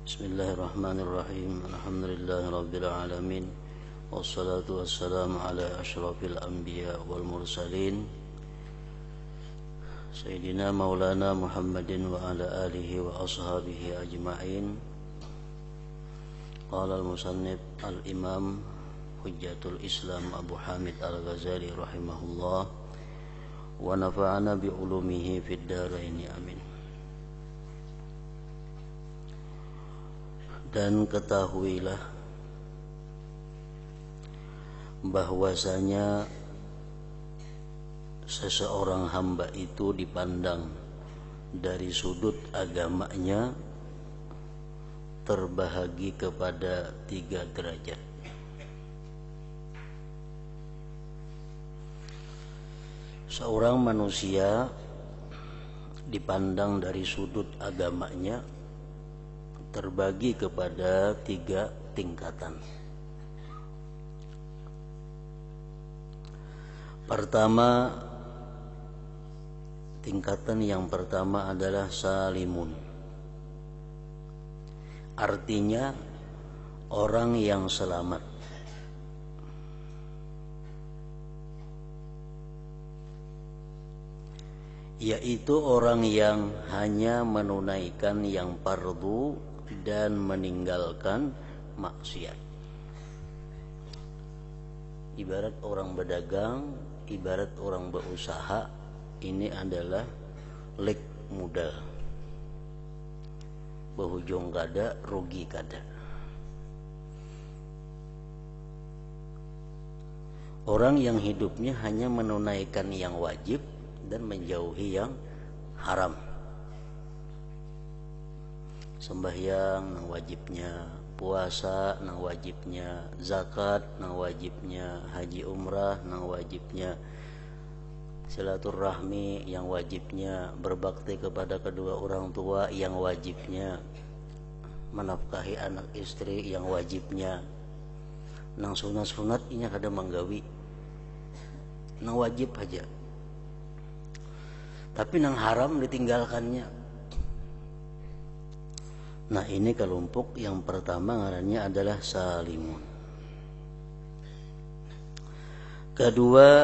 Bismillahirrahmanirrahim. Alhamdulillahirabbil alamin. Wassalatu wassalamu ala asyrafil anbiya wal mursalin Sayyidina Maulana Muhammadin wa ala alihi wa ashabihi ajma'in. Qala al-musannif al-imam Hujjatul Islam Abu Hamid Al-Ghazali rahimahullah wa nafa'ana bi ulumihi fid dharain amin. Dan ketahuilah bahwasanya seseorang hamba itu dipandang dari sudut agamanya terbahagi kepada 3 derajat. Seorang manusia dipandang dari sudut agamanya terbagi kepada 3 tingkatan. Pertama, tingkatan yang pertama adalah salimun. Artinya orang yang selamat. Yaitu orang yang hanya menunaikan yang fardu dan meninggalkan maksiat. Ibarat orang berdagang, ibarat orang berusaha, ini adalah lek modal. Berhujung kada, rugi kada. Orang yang hidupnya hanya menunaikan yang wajib dan menjauhi yang haram. Sembahyang nang wajibnya, puasa nang wajibnya, zakat nang wajibnya, haji umrah nang wajibnya, silaturahmi yang wajibnya, berbakti kepada kedua orang tua yang wajibnya, menafkahi anak istri yang wajibnya. Nang sunat-sunat inya kada manggawi, nang wajib aja. Tapi nang haram ditinggalkannya. Nah, ini kelompok yang pertama ngarannya adalah salimun. Kedua,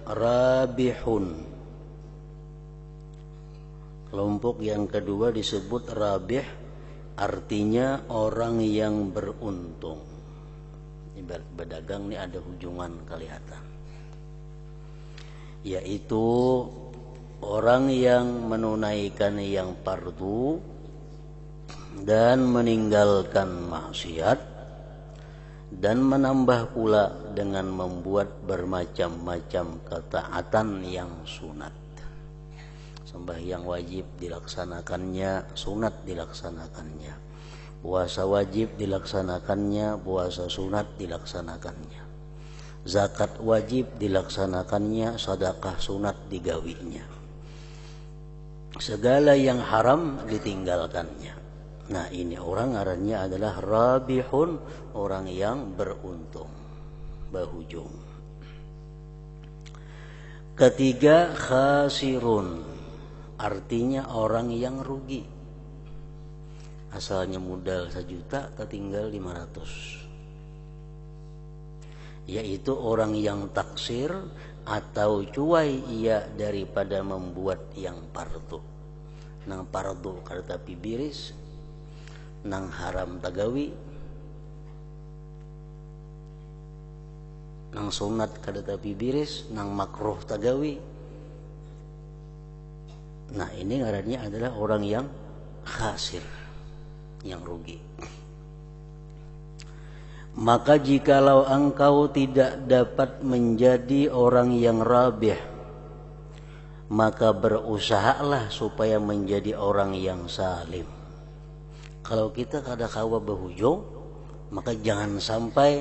rabihun. Kelompok yang kedua disebut rabih, artinya orang yang beruntung. Ibarat berdagang ini ada hujungan kelihatan. Yaitu orang yang menunaikan yang fardu dan meninggalkan maksiat dan menambah pula dengan membuat bermacam-macam ketaatan yang sunat. Sembahyang wajib dilaksanakannya, sunat dilaksanakannya. Puasa wajib dilaksanakannya, puasa sunat dilaksanakannya. Zakat wajib dilaksanakannya, sedekah sunat digawinya. Segala yang haram ditinggalkannya. Nah, ini orang ngarannya adalah rabihun, orang yang beruntung, berhujung. Ketiga, khasirun, artinya orang yang rugi. Asalnya modal 1 juta, tertinggal 500. Yaitu orang yang taksir atau cuai ia daripada membuat yang fardu. Nang fardu kada tapi biris, nang haram tagawi, nang sunat kada tapi biris, nang makruh tagawi. Nah, ini ngarannya adalah orang yang khasir, yang rugi. Maka jikalau engkau tidak dapat menjadi orang yang rabih, maka berusahalah supaya menjadi orang yang salim. Kalau kita kada kawa berhujung, maka jangan sampai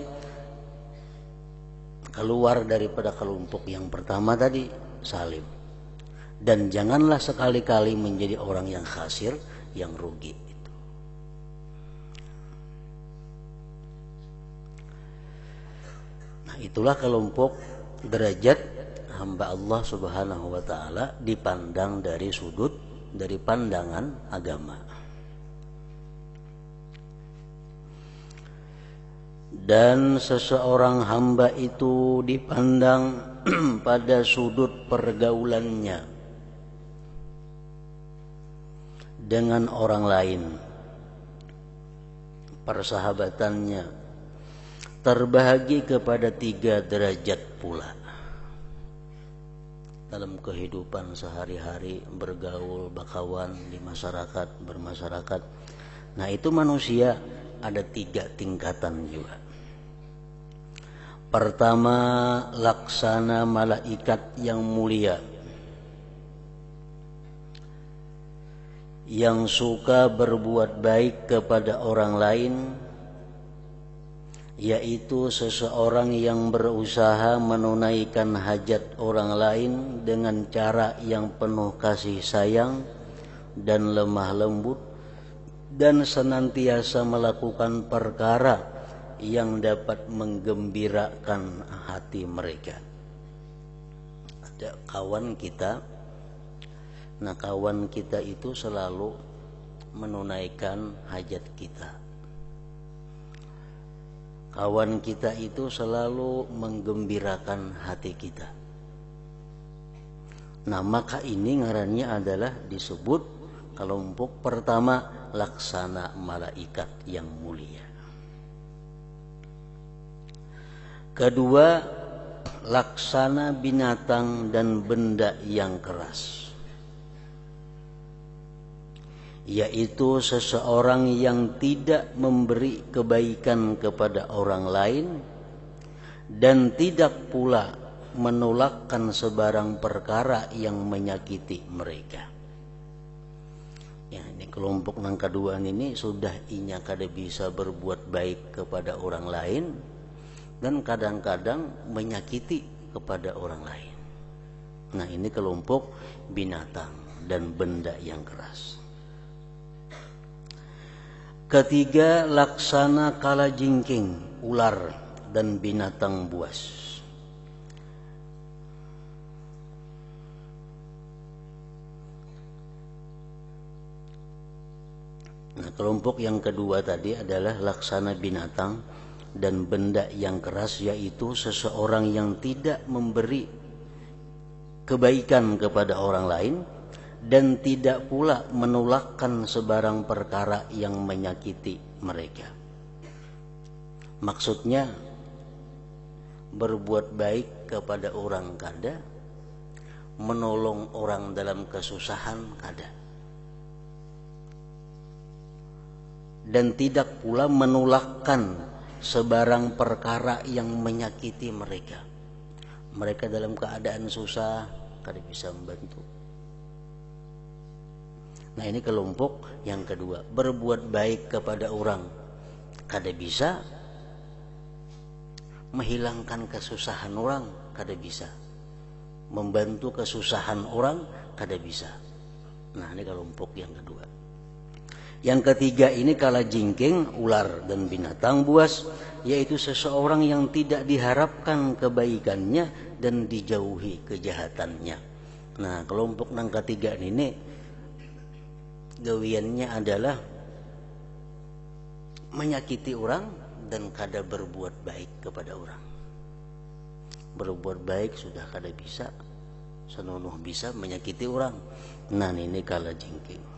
keluar daripada kelompok yang pertama tadi, salim. Dan janganlah sekali-kali menjadi orang yang khasir, yang rugi. Nah, itulah kelompok derajat hamba Allah Subhanahu wa taala dipandang dari sudut, dari pandangan agama. dan seseorang hamba itu dipandang pada sudut pergaulannya dengan orang lain, persahabatannya, terbahagi kepada 3 derajat pula. Dalam kehidupan sehari-hari, bergaul, berkawan di masyarakat, bermasyarakat. Nah, itu manusia ada 3 tingkatan juga. Pertama, laksana malaikat yang mulia, yang suka berbuat baik kepada orang lain, yaitu seseorang yang berusaha menunaikan hajat orang lain dengan cara yang penuh kasih sayang dan lemah lembut, dan senantiasa melakukan perkara yang dapat menggembirakan hati mereka. Ada kawan kita, nah kawan kita itu selalu menunaikan hajat kita. Kawan kita itu selalu menggembirakan hati kita. Nah, maka ini ngarannya adalah disebut kelompok pertama, laksana malaikat yang mulia. Kedua, laksana binatang dan benda yang keras, yaitu seseorang yang tidak memberi kebaikan kepada orang lain dan tidak pula menolakkan sebarang perkara yang menyakiti mereka. Ya, ini kelompok yang kedua ini sudah inya kada bisa berbuat baik kepada orang lain dan kadang-kadang menyakiti kepada orang lain. Nah, ini kelompok binatang dan benda yang keras. Ketiga, laksana kalajengking, ular dan binatang buas. Nah, kelompok yang kedua tadi adalah laksana binatang dan benda yang keras, yaitu seseorang yang tidak memberi kebaikan kepada orang lain dan tidak pula menolakkan sebarang perkara yang menyakiti mereka. Maksudnya berbuat baik kepada orang kada, menolong orang dalam kesusahan kada, dan tidak pula menolakkan sebarang perkara yang menyakiti mereka. Mereka dalam keadaan susah, kada bisa membantu. Nah, ini kelompok yang kedua, berbuat baik kepada orang kada bisa, menghilangkan kesusahan orang kada bisa, membantu kesusahan orang kada bisa. Nah, ini kelompok yang kedua. Yang ketiga ini kalajengking, ular dan binatang buas, yaitu seseorang yang tidak diharapkan kebaikannya dan dijauhi kejahatannya. Nah, kelompok yang ketiga ini gawiannya adalah menyakiti orang dan kada berbuat baik kepada orang. Berbuat baik sudah kada bisa, senonoh bisa menyakiti orang. Nah, ini kalajengking.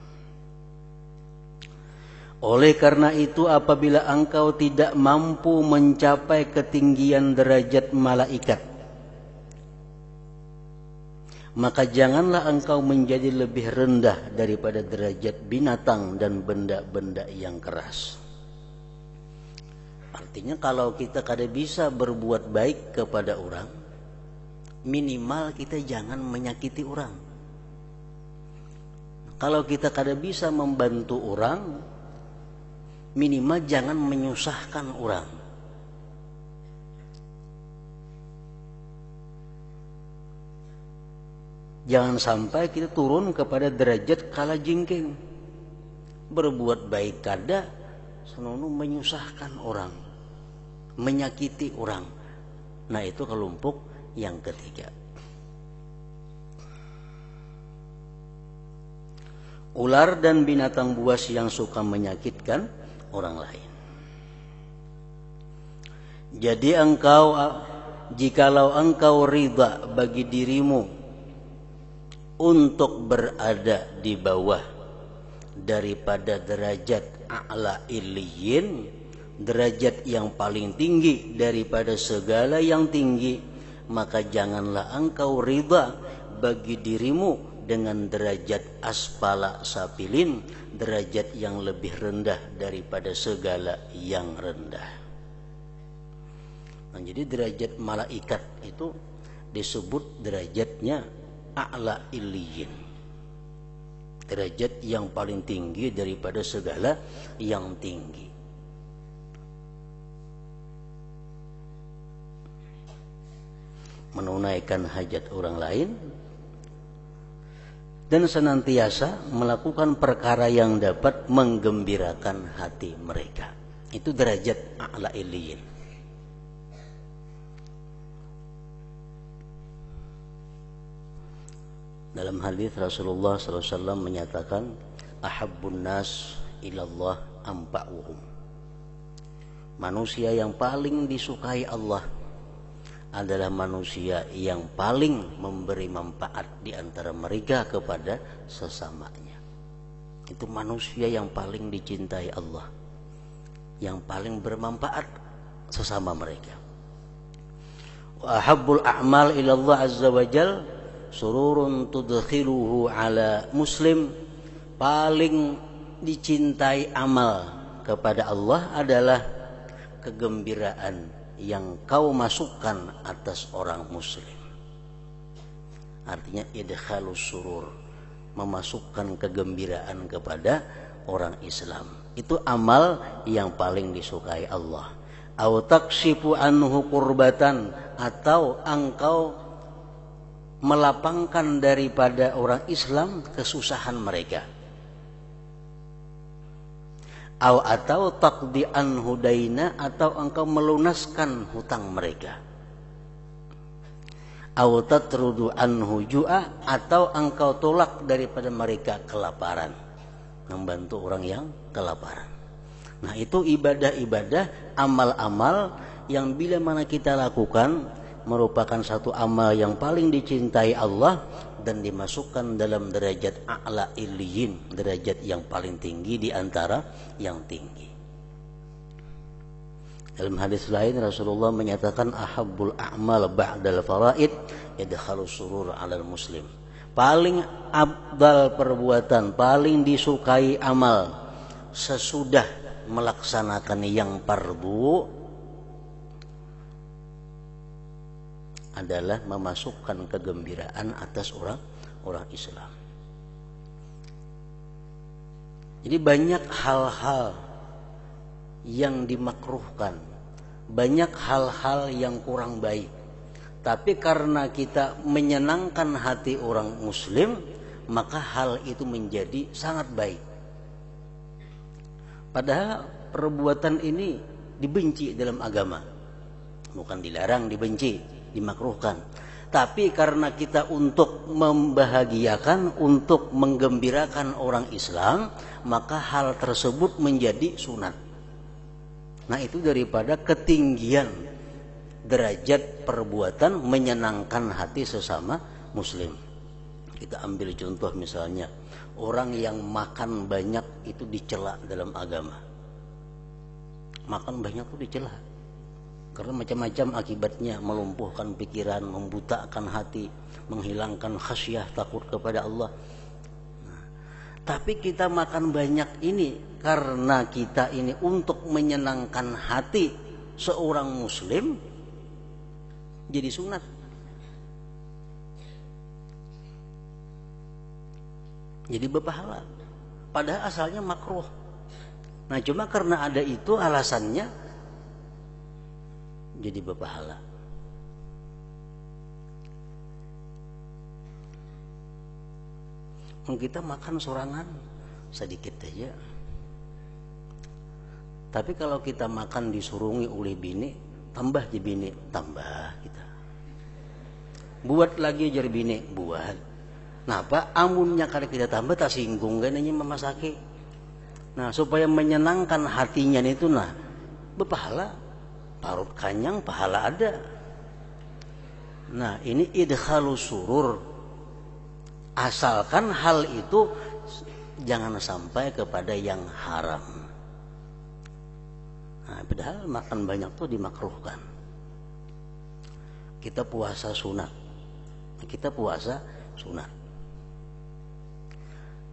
Oleh karena itu, apabila engkau tidak mampu mencapai ketinggian derajat malaikat, maka janganlah engkau menjadi lebih rendah daripada derajat binatang dan benda-benda yang keras. Artinya kalau kita kada bisa berbuat baik kepada orang, minimal kita jangan menyakiti orang. Kalau kita kada bisa membantu orang, minimal jangan menyusahkan orang. Jangan sampai kita turun kepada derajat kalajengking, berbuat baik kada, senonoh menyusahkan orang, menyakiti orang. Nah, itu kelompok yang ketiga. Ular dan binatang buas yang suka menyakitkan orang lain. Jadi jikalau engkau ridha bagi dirimu untuk berada di bawah daripada derajat a'la illiyin, derajat yang paling tinggi daripada segala yang tinggi, maka janganlah engkau ridha bagi dirimu dengan derajat asfala safilin, derajat yang lebih rendah daripada segala yang rendah. Nah, jadi derajat malaikat itu disebut derajatnya a'la illiyin, derajat yang paling tinggi daripada segala yang tinggi. Menunaikan hajat orang lain dan senantiasa melakukan perkara yang dapat menggembirakan hati mereka. Itu derajat a'la illiyin. Dalam hadis Rasulullah SAW menyatakan, ahabbun nas ilallah anfa'uhum. Manusia yang paling disukai Allah adalah manusia yang paling memberi manfaat di antara mereka kepada sesamanya. Itu manusia yang paling dicintai Allah, yang paling bermanfaat sesama mereka. Wa ahabbul a'mal ilallah azza wa jal sururun tudkhiluhu ala muslim. Paling dicintai amal kepada Allah adalah kegembiraan yang kau masukkan atas orang muslim. Artinya idkhalus surur, memasukkan kegembiraan kepada orang Islam. Itu amal yang paling disukai Allah. Au takshifu anhu kurbatan, atau engkau melapangkan daripada orang Islam kesusahan mereka. Atau taqdi anhu daina, atau engkau melunaskan hutang mereka. Tatrudu anhu ju'a, atau engkau tolak daripada mereka kelaparan, membantu orang yang kelaparan. Nah, itu ibadah-ibadah, amal-amal yang bila mana kita lakukan merupakan satu amal yang paling dicintai Allah dan dimasukkan dalam derajat a'la illiyin, derajat yang paling tinggi di antara yang tinggi. Dalam hadis lain Rasulullah menyatakan, ahabbul a'mal ba'dal faraid yadkhalus surur 'alal muslim. Paling afdal perbuatan, paling disukai amal sesudah melaksanakan yang fardu adalah memasukkan kegembiraan atas orang Islam. Jadi banyak hal-hal yang dimakruhkan, banyak hal-hal yang kurang baik. Tapi karena kita menyenangkan hati orang muslim, maka hal itu menjadi sangat baik. Padahal perbuatan ini dibenci dalam agama. Bukan dilarang, dibenci, dimakruhkan. Tapi karena kita untuk membahagiakan, untuk menggembirakan orang Islam, maka hal tersebut menjadi sunat. Nah, itu daripada ketinggian derajat perbuatan menyenangkan hati sesama muslim. Kita ambil contoh misalnya, orang yang makan banyak itu dicela dalam agama. Makan banyak itu dicela karena macam-macam akibatnya, melumpuhkan pikiran, membutakan hati, menghilangkan khasyah, takut kepada Allah. Nah, tapi kita makan banyak ini karena kita ini untuk menyenangkan hati seorang muslim, jadi sunat. Jadi berpahala. Padahal asalnya makruh. Nah, cuma karena ada itu alasannya jadi berpahala. Kita makan sorangan sedikit aja. Tapi kalau kita makan disurungi oleh bini, tambah di bini, tambah kita. Buat lagi jadi bini, buat. Nah, Pak, amunnya kalau kita tambah tak singgung kan ini memasaki. Nah, supaya menyenangkan hatinya itu, nah berpahala. parut kanyang pahala ada. Nah, ini idkhalus surur. Asalkan hal itu jangan sampai kepada yang haram. Nah, padahal makan banyak tuh dimakruhkan. Kita puasa sunat.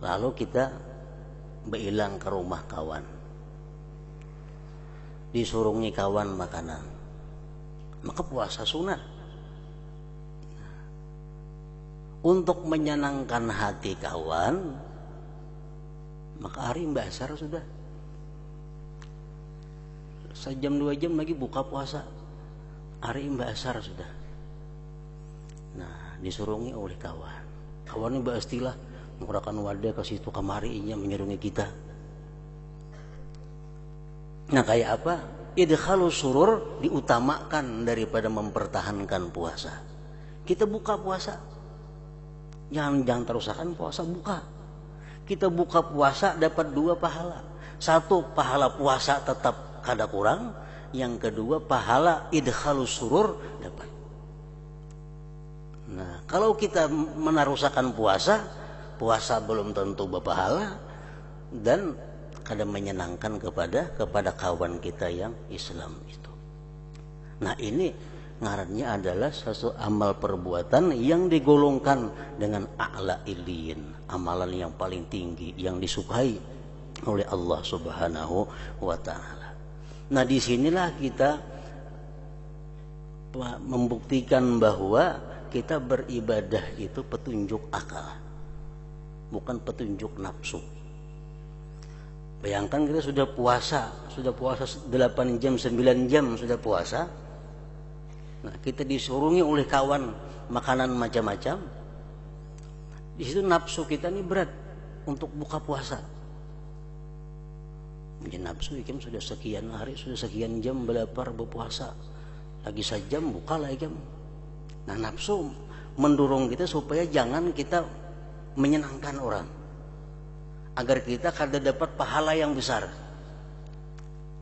Lalu kita beilang ke rumah kawan. Disurungi kawan makanan. Maka puasa sunat. Untuk menyenangkan hati kawan, maka hari mbasar sudah. Sejam 2 jam lagi buka puasa. Hari mbasar sudah. Nah, disurungi oleh kawan. Kawan ini istilah menggunakan wadah ke situ kamari inya menyerungi kita. Nah, kayak apa? Idkhalus surur diutamakan daripada mempertahankan puasa. Kita buka puasa. Jangan terusakan puasa, buka. Kita buka puasa dapat 2 pahala. 1 pahala puasa tetap kada kurang, yang kedua pahala idkhalus surur dapat. Nah, kalau kita menarusakan puasa belum tentu berpahala dan kada menyenangkan kepada kawan kita yang Islam itu. Nah, ini ngarannya adalah suatu amal perbuatan yang digolongkan dengan a'la ilin, amalan yang paling tinggi yang disukai oleh Allah Subhanahu wa taala. Nah, disinilah kita membuktikan bahwa kita beribadah itu petunjuk akal, bukan petunjuk nafsu. Bayangkan kita sudah puasa 8 jam, 9 jam sudah puasa. Nah, kita disurungi oleh kawan makanan macam-macam. Di situ nafsu kita ini berat untuk buka puasa. Mungkin nafsu ikem sudah sekian hari, sudah sekian jam belapar berpuasa. Lagi sejam buka lagi jam. Nah, nafsu mendorong kita supaya jangan kita menyenangkan orang. Agar kita kada dapat pahala yang besar.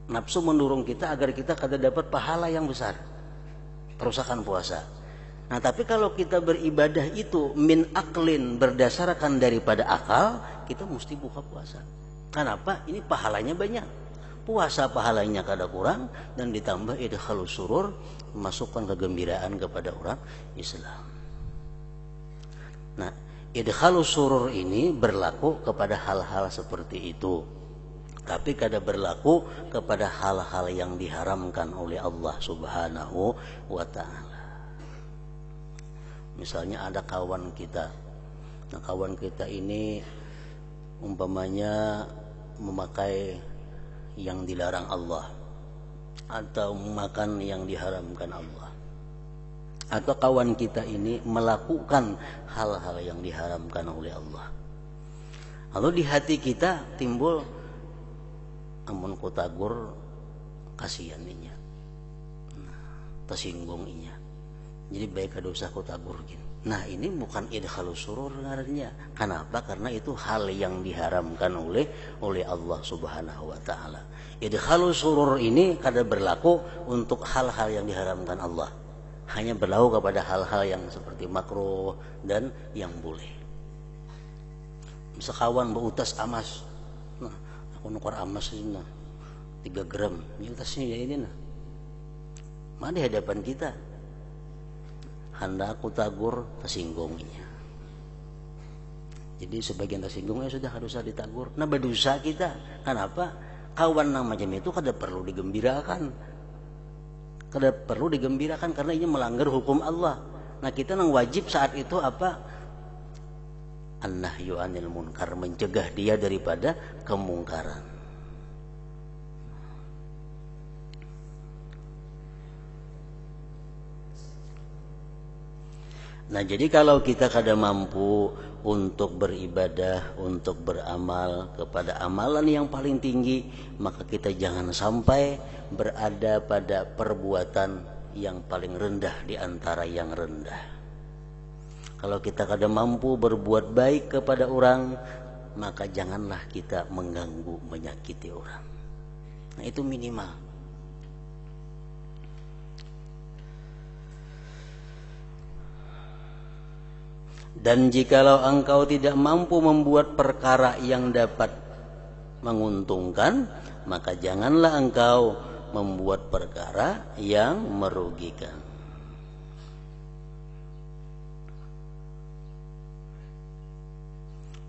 Nafsu mendorong kita agar kita kada dapat pahala yang besar. Perusakan puasa. Nah, tapi kalau kita beribadah itu min aklin, berdasarkan daripada akal, kita mesti buka puasa. Kenapa? Ini pahalanya banyak. Puasa pahalanya kada kurang dan ditambah idkhalus surur, masukkan kegembiraan kepada orang Islam. Nah, idkhalus surur ini berlaku kepada hal-hal seperti itu. Tapi kada berlaku kepada hal-hal yang diharamkan oleh Allah Subhanahu wa ta'ala. Misalnya ada kawan kita. Nah, kawan kita ini umpamanya memakai yang dilarang Allah, atau makan yang diharamkan Allah, atau kawan kita ini melakukan hal-hal yang diharamkan oleh Allah. Lalu di hati kita timbul, amun ku tagur kasihan inya, tersinggung inya, jadi baik kada usah ku tagur gini. Nah, ini bukan idkhalus surur ngarannya. Kenapa? Karena itu hal yang diharamkan oleh Allah Subhanahu wa taala. Idkhalus surur ini kada berlaku untuk hal-hal yang diharamkan Allah. Hanya berlaku kepada hal-hal yang seperti makruh dan yang boleh. Misal kawan beutas amas. Nah, aku nukar amas ini nah 3 gram. Ini utasnya ini nah. Mana di hadapan kita? Hendak aku tagur, tersinggungnya. Jadi sebagian tersinggungnya sudah harusnya ditagur. Nah, berdosa kita. Kenapa? Kawan yang macam itu kada perlu digembirakan. Kada perlu digembirakan karena ini melanggar hukum Allah. Nah, kita yang wajib saat itu apa? An-nahyu anil munkar, mencegah dia daripada kemungkaran. Nah, jadi kalau kita kada mampu untuk beribadah, untuk beramal kepada amalan yang paling tinggi, maka kita jangan sampai berada pada perbuatan yang paling rendah di antara yang rendah. Kalau kita kada mampu berbuat baik kepada orang, maka janganlah kita mengganggu, menyakiti orang. Nah, itu minimal. Dan jikalau engkau tidak mampu membuat perkara yang dapat menguntungkan, maka janganlah engkau membuat perkara yang merugikan.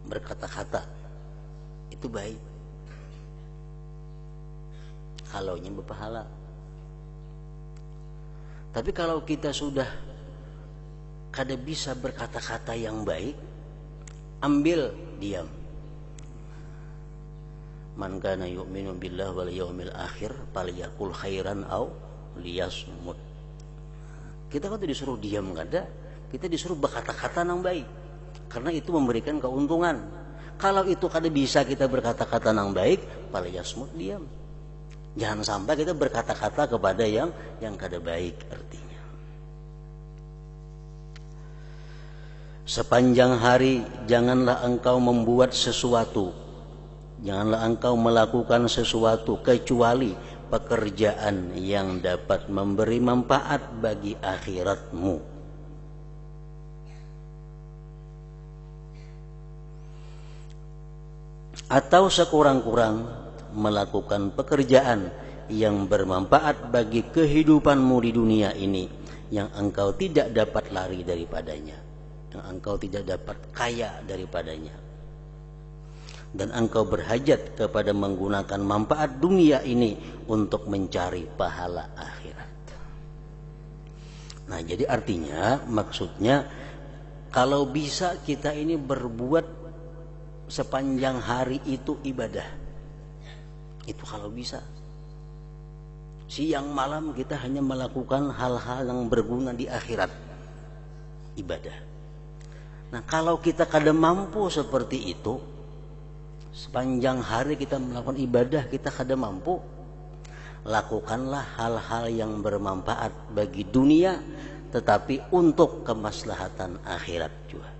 Berkata-kata itu baik, halaunya berpahala. Tapi kalau kita sudah kada bisa berkata-kata yang baik, ambil diam. Man kana yu'minu billahi wal yaumil akhir falyakul khairan aw liyasmut. Kita kan disuruh diam kada, kita disuruh berkata-kata yang baik, karena itu memberikan keuntungan. Kalau itu kada bisa kita berkata-kata yang baik, falyasmut, diam. Jangan sampai kita berkata-kata kepada yang kada baik artinya. Sepanjang hari janganlah engkau membuat sesuatu, janganlah engkau melakukan sesuatu kecuali pekerjaan yang dapat memberi manfaat bagi akhiratmu. Atau sekurang-kurang melakukan pekerjaan yang bermanfaat bagi kehidupanmu di dunia ini, yang engkau tidak dapat lari daripadanya, yang engkau tidak dapat kaya daripadanya, dan engkau berhajat kepada menggunakan manfaat dunia ini untuk mencari pahala akhirat. Nah, jadi artinya, maksudnya kalau bisa kita ini berbuat sepanjang hari itu ibadah, itu kalau bisa. Siang malam kita hanya melakukan hal-hal yang berguna di akhirat, ibadah. Nah, kalau kita kada mampu seperti itu, sepanjang hari kita melakukan ibadah kita kada mampu, lakukanlah hal-hal yang bermanfaat bagi dunia tetapi untuk kemaslahatan akhirat juga.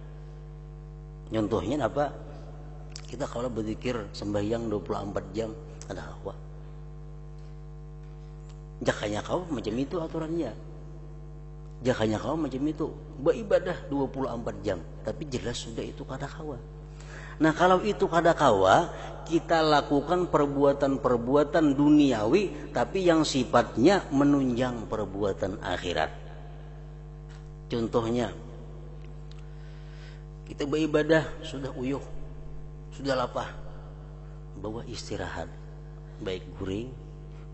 Contohnya apa? Kita kalau berzikir sembahyang 24 jam ada apa? Jakanya kau macam itu aturannya. Jakanya kau macam itu, beribadah 24 jam, tapi jelas sudah itu kada kawa. Nah, kalau itu kada kawa, kita lakukan perbuatan-perbuatan duniawi tapi yang sifatnya menunjang perbuatan akhirat. Contohnya, kita beribadah sudah uyuh, sudah lapar, bawa istirahat, baik guring,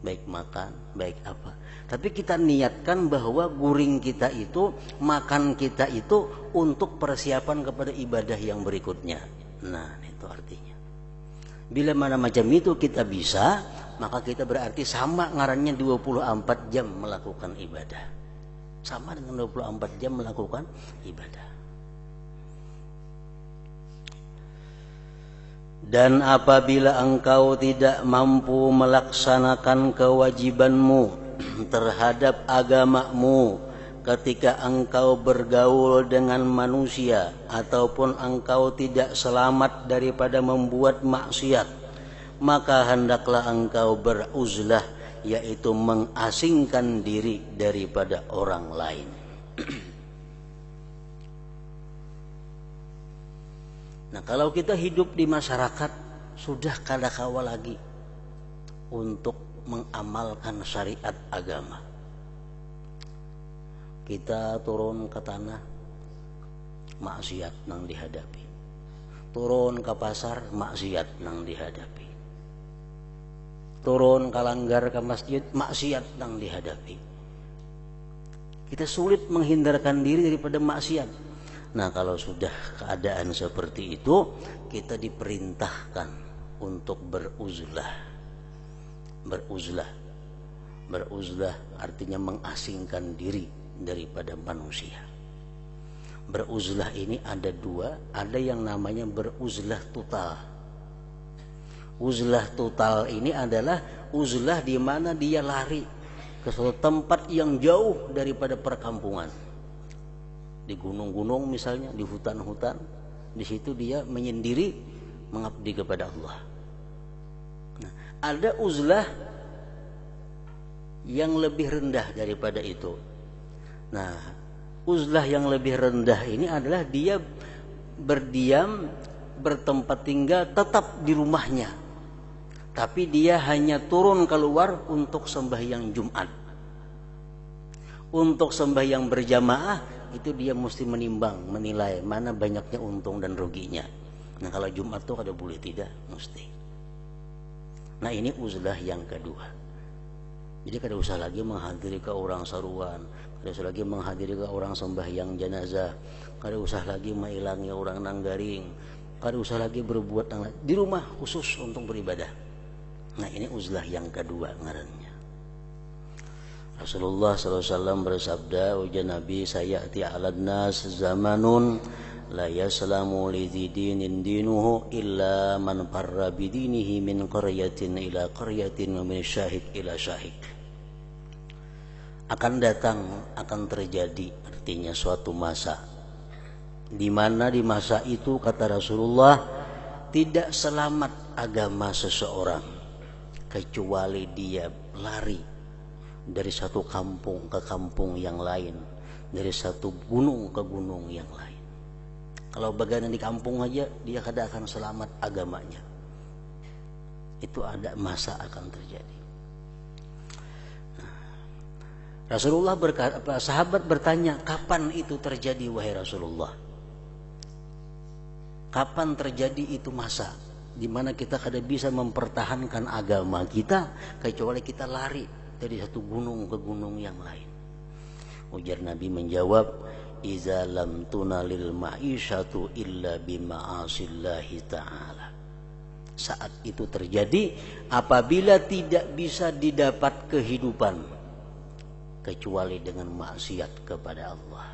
baik makan, baik apa. Tapi kita niatkan bahwa guring kita itu, makan kita itu untuk persiapan kepada ibadah yang berikutnya. Nah, itu artinya. Bila mana macam itu kita bisa, maka kita berarti sama ngarannya 24 jam melakukan ibadah. Sama dengan 24 jam melakukan ibadah. Dan apabila engkau tidak mampu melaksanakan kewajibanmu terhadap agamamu ketika engkau bergaul dengan manusia, ataupun engkau tidak selamat daripada membuat maksiat, maka hendaklah engkau beruzlah, yaitu mengasingkan diri daripada orang lain. Nah, kalau kita hidup di masyarakat sudah kada kawa lagi untuk mengamalkan syariat agama. Kita turun ke tanah, maksiat nang dihadapi. Turun ke pasar, maksiat nang dihadapi. Turun ke langgar ke masjid, maksiat nang dihadapi. Kita sulit menghindarkan diri daripada maksiat. Nah, kalau sudah keadaan seperti itu, kita diperintahkan untuk beruzlah. Beruzlah artinya mengasingkan diri daripada manusia. Beruzlah ini ada dua, ada yang namanya beruzlah total. Uzlah total ini adalah uzlah di mana dia lari ke suatu tempat yang jauh daripada perkampungan. Di gunung-gunung misalnya, di hutan-hutan, di situ dia menyendiri mengabdi kepada Allah. Nah, ada uzlah yang lebih rendah daripada itu. Nah, Uzlah yang lebih rendah ini adalah dia berdiam, bertempat tinggal tetap di rumahnya, tapi dia hanya turun keluar untuk sembahyang Jumat. Untuk sembahyang berjamaah itu dia mesti menimbang, menilai mana banyaknya untung dan ruginya. Nah kalau Jumat tuh kada boleh tidak, mesti. Nah ini uzlah yang kedua. Jadi kada usah lagi menghadiri ke orang saruan, kada usah lagi menghadiri ke orang sembahyang jenazah, kada usah lagi mailangi orang nanggaring, kada usah lagi berbuat di rumah khusus untuk beribadah. Nah ini uzlah yang kedua ngarannya. Rasulullah SAW bersabda, ujar Nabi, sayati 'alan nas zamanun la yaslamu li dinin dinuhu illa man farra bidinihi min qaryatin ila qaryatin wa min syahid ila syahid. Akan datang, akan terjadi, artinya suatu masa di mana di masa itu kata Rasulullah tidak selamat agama seseorang kecuali dia lari dari satu kampung ke kampung yang lain, dari satu gunung ke gunung yang lain. Kalau bagian di kampung aja dia kada akan selamat agamanya. Itu ada masa akan terjadi. Rasulullah berkata, sahabat bertanya, kapan itu terjadi wahai Rasulullah? Kapan terjadi itu masa di mana kita kada bisa mempertahankan agama kita kecuali kita lari dari satu gunung ke gunung yang lain? Ujar Nabi menjawab, iza lam tunalil ma'isyatu illa bima'asillahi ta'ala. Saat itu terjadi apabila tidak bisa didapat kehidupan kecuali dengan maksiat kepada Allah.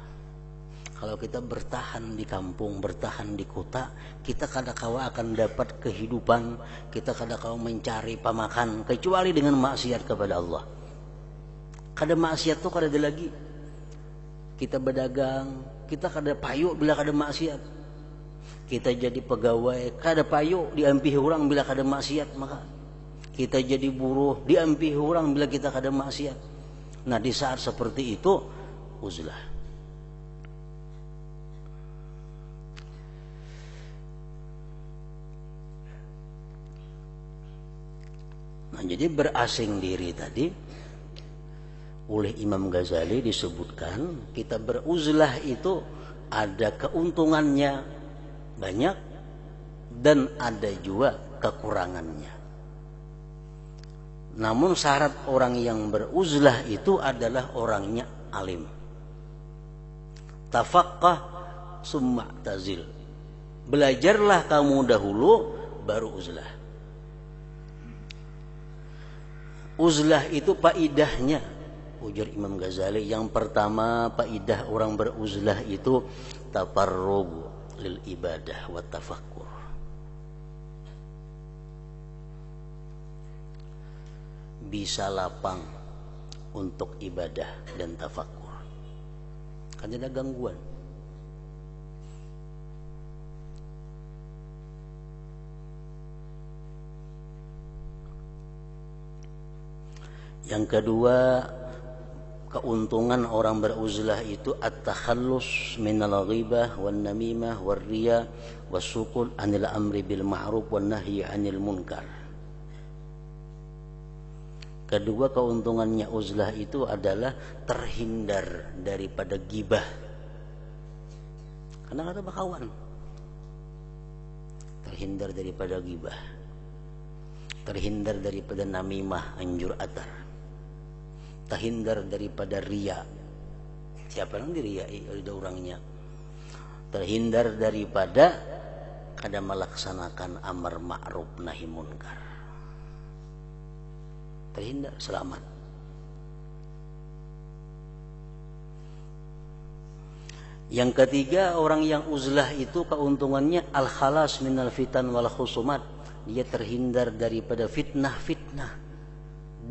Kalau kita bertahan di kampung, bertahan di kota, kita kadang-kala akan dapat kehidupan, kita kadang-kala mencari pamakan kecuali dengan maksiat kepada Allah. Kada maksiat tuh kada ada lagi. Kita berdagang, kita kada payu bila kada maksiat. Kita jadi pegawai, kada payu diampihi orang bila kada maksiat maka. Kita jadi buruh, diampihi orang bila kita kada maksiat. Nah di saat seperti itu uzlah. Nah jadi berasing diri tadi oleh Imam Ghazali disebutkan, kita beruzlah itu ada keuntungannya banyak dan ada juga kekurangannya. Namun syarat orang yang beruzlah itu adalah orangnya alim. Tafaqqah summa tazil. Belajarlah kamu dahulu baru uzlah. Uzlah itu faidahnya, ujar Imam Ghazali, yang pertama faidah orang beruzlah itu tafarrug lil ibadah wa tafakkur. Bisa lapang untuk ibadah dan tafakur. Kan ada gangguan. Yang kedua, keuntungan orang beruzlah itu at-takhallus minal ghibah wan namimah war riya wasukul anil amri bil ma'ruf wan nahyi anil munkar. Kedua keuntungannya uzlah itu adalah terhindar daripada gibah. Karena ada bakawan. Terhindar daripada gibah. Terhindar daripada namimah, anjur atar. Terhindar daripada riya. Siapa yang diriyai oleh orangnya? Terhindar daripada kada melaksanakan amar ma'ruf nahi munkar. Terhindar, selamat. Yang ketiga, orang yang uzlah itu keuntungannya al-khalas minal fitan wal khusumat. Dia terhindar daripada fitnah-fitnah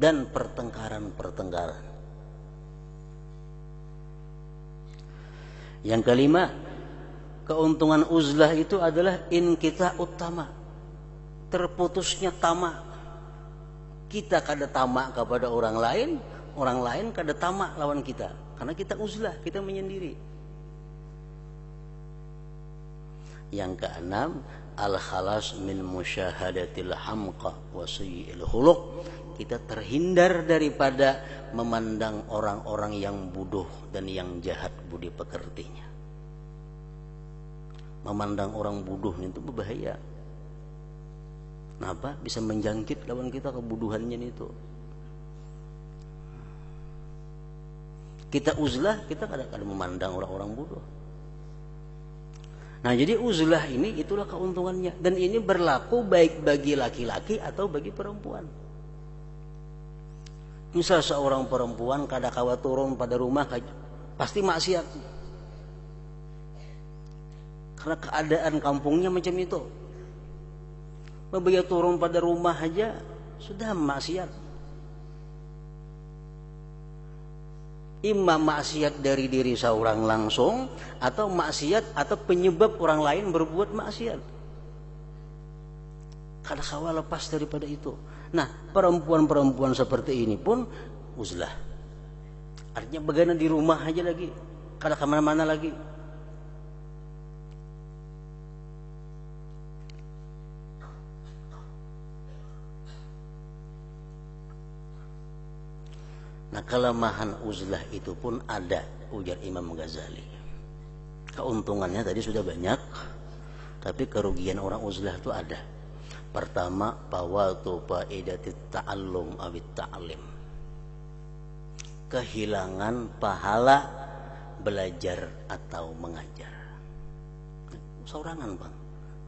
dan pertengkaran-pertengkaran. Yang kelima, keuntungan uzlah itu adalah inkita utama, terputusnya tamak. Kita kada tamak kepada orang lain kada tamak lawan kita. Karena kita uzlah, kita menyendiri. Yang keenam, al-khalas min musyahadatil hamqa wa sayyi'il khuluq. Kita terhindar daripada memandang orang-orang yang bodoh dan yang jahat budi pekertinya. Memandang orang bodoh itu berbahaya. Kenapa? Bisa menjangkit lawan kita kebodohannya itu. Kita uzlah, kita kadang-kadang memandang orang-orang bodoh. Nah, jadi uzlah ini itulah keuntungannya, dan ini berlaku baik bagi laki-laki atau bagi perempuan. Misal seorang perempuan kadang-kala turun pada rumah pasti maksiat. Karena keadaan kampungnya macam itu. Begitu turun pada rumah aja sudah maksiat. Imma maksiat dari diri seorang langsung, atau maksiat atau penyebab orang lain berbuat maksiat. Kadang-kala lepas daripada itu. Nah, perempuan-perempuan seperti ini pun uzlah. Artinya bagaimana di rumah aja lagi, kada kemana-mana lagi. Nah, kelemahan uzlah itu pun ada, ujar Imam Ghazali. Keuntungannya tadi sudah banyak, tapi kerugian orang uzlah itu ada. Pertama, fawatu faidatit ta'allum awit ta'lim. Kehilangan pahala belajar atau mengajar. Sorangan, Bang.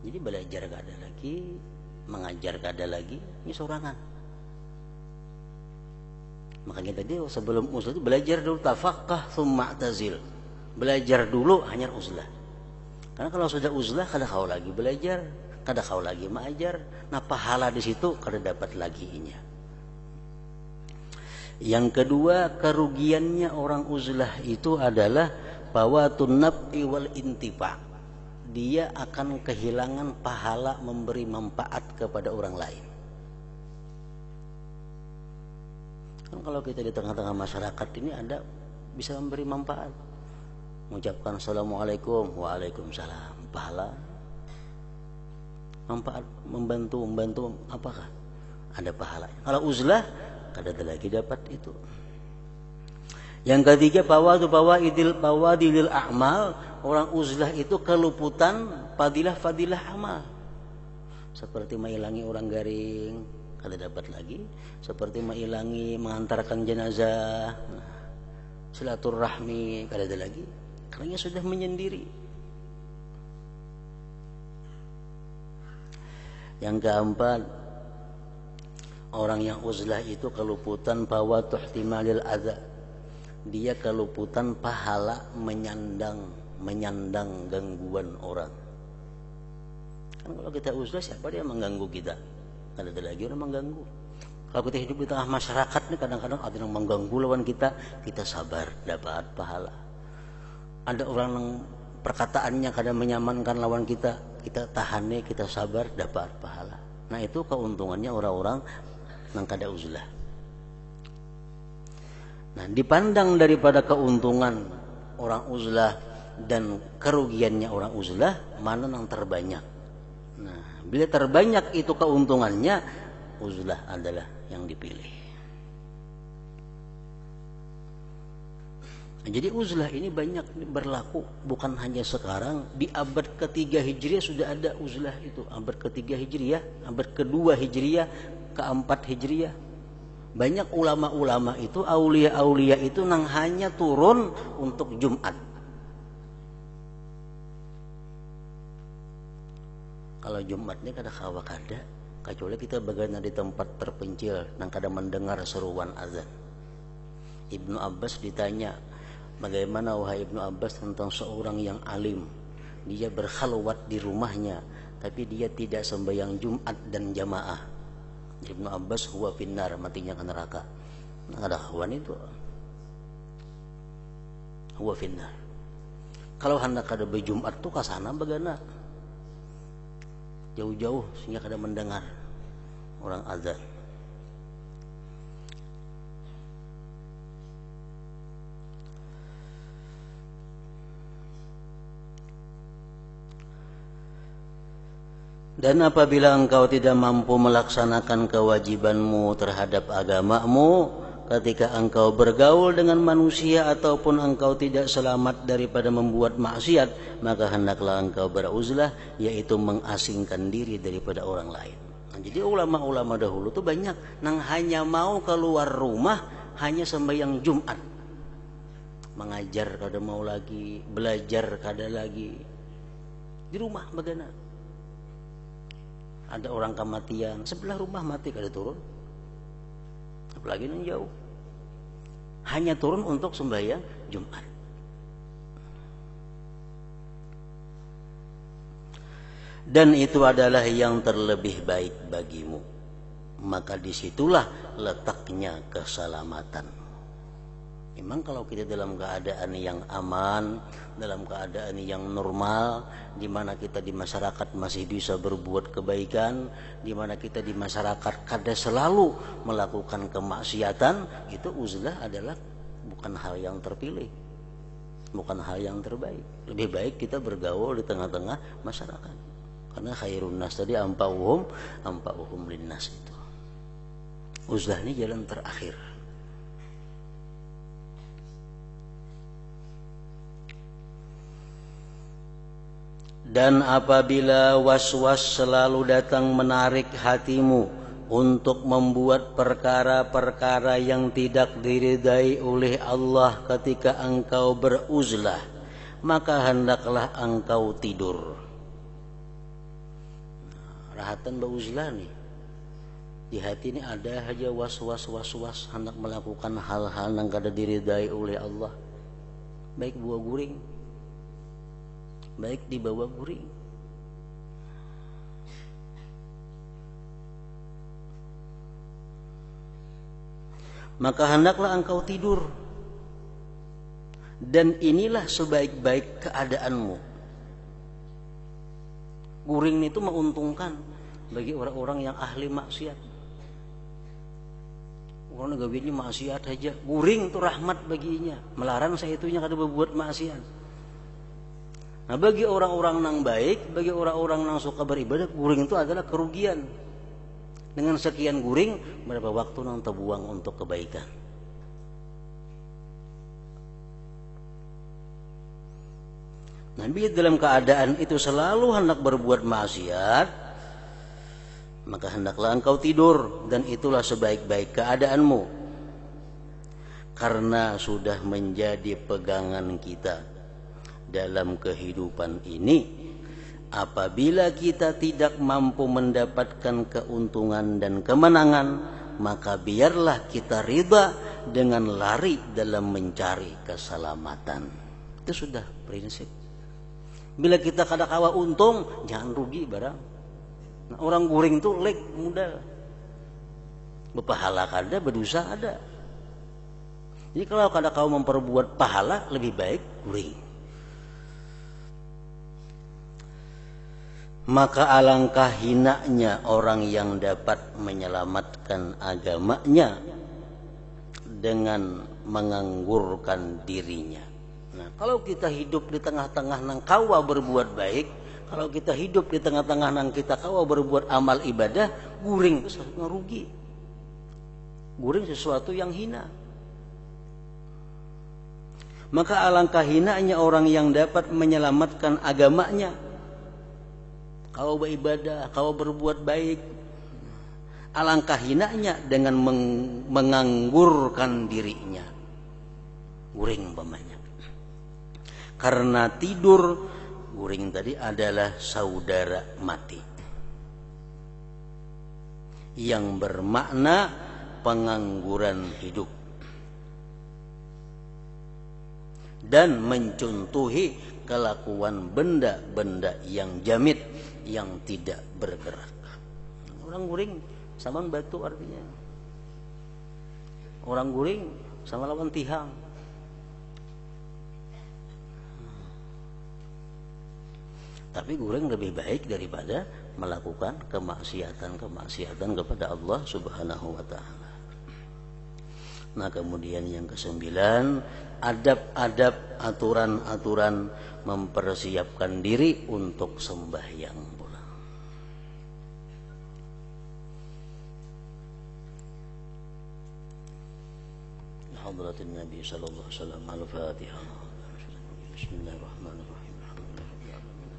Jadi belajar gak ada lagi, mengajar gak ada lagi, ini sorangan. Makanya tadi sebelum uzlah itu belajar dulu, tafaqqah tsumma i'tazil. Belajar dulu hanya uzlah. Karena kalau sudah uzlah kada kau lagi belajar, kada kau lagi mengajar. Nah, pahala di situ kada dapat lagi nya. Yang kedua, kerugiannya orang uzlah itu adalah fawatun naf'i wal intifa'. Dia akan kehilangan pahala memberi manfaat kepada orang lain. Kalau kita di tengah-tengah masyarakat ini ada bisa memberi manfaat, mengucapkan assalamualaikum, waalaikumsalam, pahala, manfaat, membantu apakah ada pahala? Kalau uzlah kada ada lagi dapat itu. Yang ketiga, fawadilil a'mal. Orang uzlah itu keluputan fadilah amal, seperti menghilangi orang garing, kada dapat lagi. Seperti menghilangi mengantarkan jenazah, silaturahmi, kada ada lagi. Karena sudah menyendiri. Yang keempat, orang yang uzlah itu keluputan fawatu ihtimalil adza. Dia keluputan pahala menyandang gangguan orang. Kan kalau kita uzlah, siapa dia mengganggu kita? Kada ada lagi orang mengganggu. Kalau kita hidup di tengah masyarakat ini kadang-kadang ada yang mengganggu lawan kita, kita sabar dapat pahala. Ada orang yang perkataannya kadang menyamankan lawan kita, kita tahane, kita sabar dapat pahala. Nah, itu keuntungannya orang-orang yang kada uzlah. Nah, dipandang daripada keuntungan orang uzlah dan kerugiannya orang uzlah, mana yang terbanyak? Nah, bila terbanyak itu keuntungannya, uzlah adalah yang dipilih. Jadi uzlah ini banyak berlaku, bukan hanya sekarang. Di abad ketiga Hijriah sudah ada uzlah itu. Abad ketiga Hijriah, abad kedua Hijriah, keempat Hijriah. Banyak ulama-ulama itu, aulia-aulia itu nang hanya turun untuk Jumat. Kalau Jumat ini kada kawa kada, kecuali kita bagaimana di tempat terpencil nang kada mendengar seruan azan. Ibnu Abbas ditanya, bagaimana wahai Ibnu Abbas tentang seorang yang alim, dia berkhalwat di rumahnya tapi dia tidak sembahyang Jumat dan jamaah. Ibnu Abbas huwa finnar, matinya ke neraka. Nah, ada kawan itu huwa finnar. Kalau hendak kada berjumat tuh ke sana bagaimana? Jauh-jauh sehingga kada mendengar orang azan. Dan apabila engkau tidak mampu melaksanakan kewajibanmu terhadap agamamu, ketika engkau bergaul dengan manusia ataupun engkau tidak selamat daripada membuat maksiat, maka hendaklah engkau beruzlah, yaitu mengasingkan diri daripada orang lain. Nah, jadi ulama-ulama dahulu tuh banyak nang hanya mau keluar rumah hanya sembahyang Jumat. Mengajar kada mau lagi, belajar kada lagi. Di rumah bagaimana? Ada orang kematian sebelah rumah mati kada turun, apalagi yang jauh, hanya turun untuk sembahyang Jumat. Dan itu adalah yang terlebih baik bagimu, maka disitulah letaknya keselamatan. Memang kalau kita dalam keadaan yang aman, dalam keadaan yang normal, di mana kita di masyarakat masih bisa berbuat kebaikan, di mana kita di masyarakat kada selalu melakukan kemaksiatan, itu uzlah adalah bukan hal yang terpilih, bukan hal yang terbaik. Lebih baik kita bergaul di tengah-tengah masyarakat. Karena khairun nas tadi ampauhum linnas itu. Uzlah ini jalan terakhir. Dan apabila was-was selalu datang menarik hatimu untuk membuat perkara-perkara yang tidak diridai oleh Allah ketika engkau beruzlah, maka hendaklah engkau tidur. Rahatan beruzlah nih. Di hati ini ada aja was-was hendak melakukan hal-hal yang kada diridai oleh Allah. Baik buah guring, baik di bawah guring. Maka hendaklah engkau tidur. Dan inilah sebaik-baik keadaanmu. Guring itu menguntungkan bagi orang-orang yang ahli maksiat. Orang gawinya maksiat aja, guring itu rahmat baginya. Melarang saya itunya kada berbuat maksiat. Nah, bagi orang-orang yang baik, bagi orang-orang yang suka beribadah, guring itu adalah kerugian. Dengan sekian guring, berapa waktu yang terbuang untuk kebaikan. Nah, bila dalam keadaan itu selalu hendak berbuat maksiat, maka hendaklah engkau tidur, dan itulah sebaik-baik keadaanmu. Karena sudah menjadi pegangan kita dalam kehidupan ini, apabila kita tidak mampu mendapatkan keuntungan dan kemenangan, maka biarlah kita ridha dengan lari dalam mencari keselamatan. Itu sudah prinsip. Bila kita kada kawa untung, jangan rugi barang. Nah, orang guring tuh lek mudah, berpahala kada, berdosa ada. Jadi kalau kada kau memperbuat pahala, lebih baik guring. Maka alangkah hinanya orang yang dapat menyelamatkan agamanya dengan menganggurkan dirinya. Nah, kalau kita hidup di tengah-tengah nang kawa berbuat baik, kalau kita hidup di tengah-tengah nang kita kawa berbuat amal ibadah, guring itu sesuatu yang rugi. Guring sesuatu yang hina. Maka alangkah hinanya orang yang dapat menyelamatkan agamanya. Kau beribadah, kau berbuat baik, alangkah hinanya dengan menganggurkan dirinya. Guring umpamanya. Karena tidur, guring tadi adalah saudara mati, yang bermakna pengangguran hidup, dan mencontohi kelakuan benda-benda yang jamit, yang tidak bergerak. Orang guring sama batu artinya. Orang guring sama lawan tihang. Tapi guring lebih baik daripada melakukan kemaksiatan kepada Allah Subhanahu wa taala. Nah, kemudian yang ke-9, adab-adab, aturan-aturan mempersiapkan diri untuk sembahyang pula. حضرة النبي صلى الله عليه وسلم. الفاتحة. بسم الله الرحمن الرحيم. الحمد لله رب العالمين.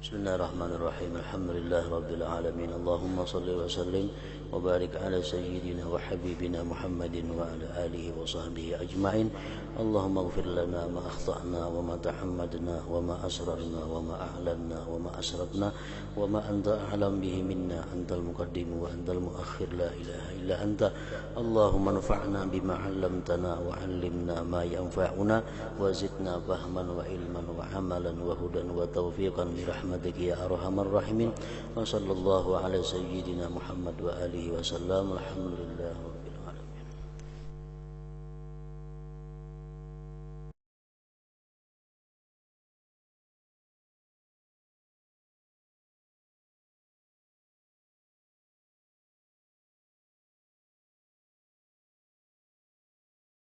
بسم الله الرحمن الرحيم. الحمد لله رب العالمين. اللهم صل وسلم وبارك على سيدنا وحبيبنا محمد وعلى آله وصحبه أجمعين. اللهم اغفر لنا ما أخطأنا وما تحمدنا وما أسررنا وما أعلنا وما أسرفنا وما أنت أعلم به منا. أنت المقدم وأنت المؤخر، لا إله إلا أنت. اللهم انفعنا بما علمتنا وعلمنا ما ينفعنا وزدنا فهما وعلما وعملا وهدى وتوفيقا برحمتك يا أرحم الراحمين. وصلى الله على سيدنا محمد وآله وسلم. الحمد لله.